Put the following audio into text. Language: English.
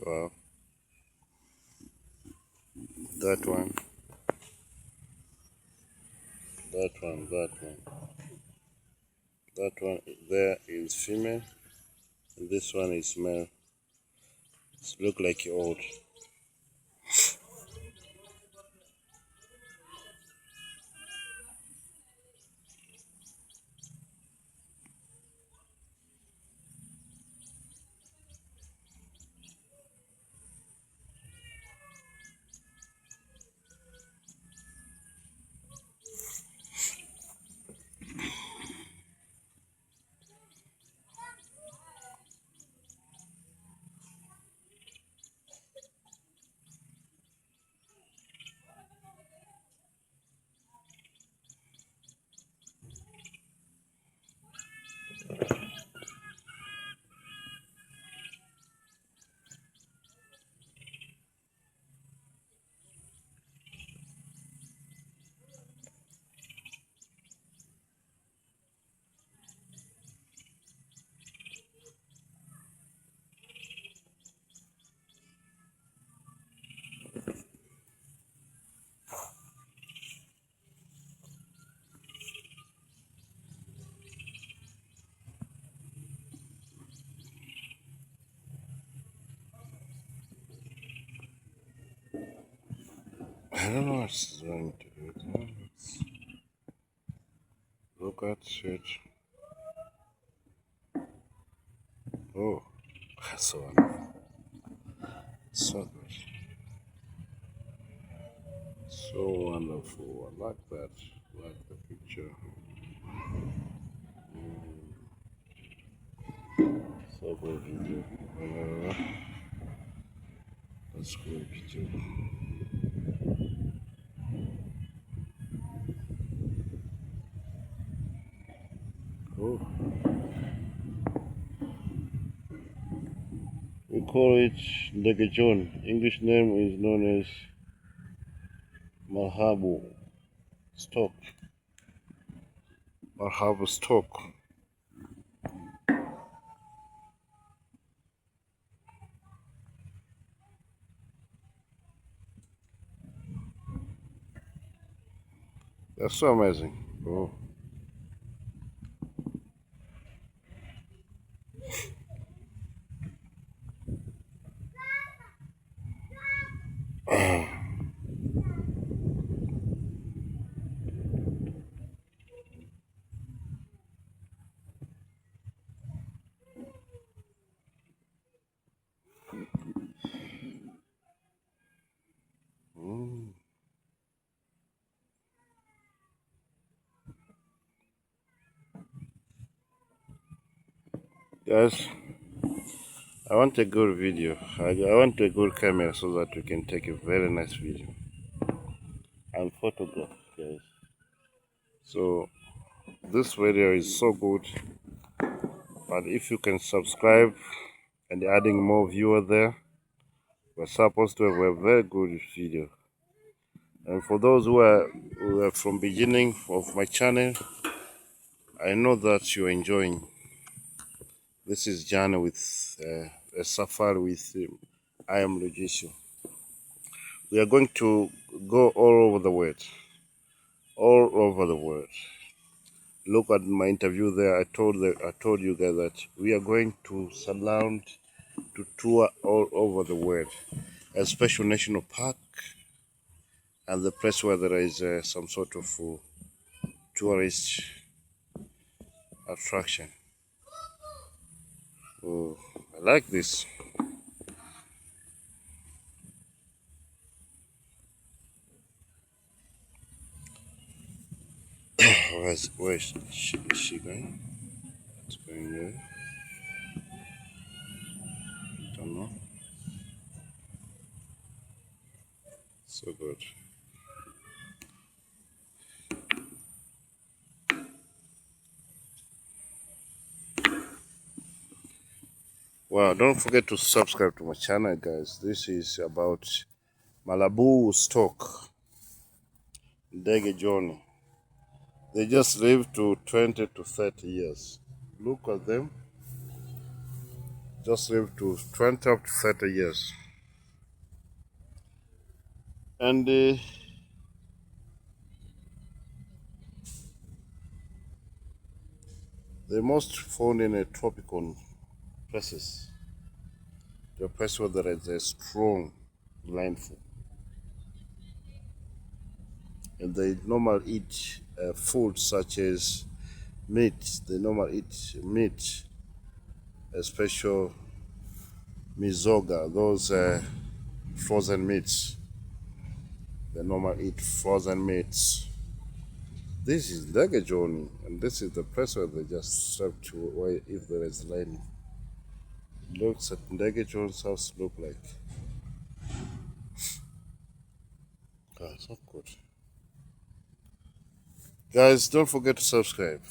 Wow. That one. That one. That one there is female. And this one is male. It look like old. I don't know what's going to do. Let's look at it. Oh, that's so wonderful. So good. So wonderful. I like that. I like the picture. So good video. That's good picture. Oh. We call it legejon. English name is known as Marhabu stock. Marhabu stock. That's so amazing. Oh. Mm. Guys, I want a good video. I want a good camera so that we can take a very nice video and photograph, guys. So this video is so good, but if you can subscribe and adding more viewer there, we're supposed to have a very good video. And for those who are from beginning of my channel, I know that you're enjoying. This is journey with a safari with I am lwijisyo. We are going to go all over the world. All over the world. Look at my interview there. I told you guys that we are going to surround, to tour all over the world, a special national park, and the place where there is some sort of tourist attraction. Oh, I like this. Where is she going? It's going there. Don't know. So good. Well, don't forget to subscribe to my channel, guys. This is about Malabu stock, Ndege Johnny. They just live to 20 to 30 years. Look at them. just live to 20 up to 30 years. And they're most found in a tropical places. The place where there is a strong landfall. And they normally eat food such as meat. They normally eat meat, especially mizoga, those frozen meats. They normally eat frozen meats. This is Legajon, and this is the place where they just serve to where if there is land. Looks at Legajon's house look like. God, it's not good. Guys, don't forget to subscribe.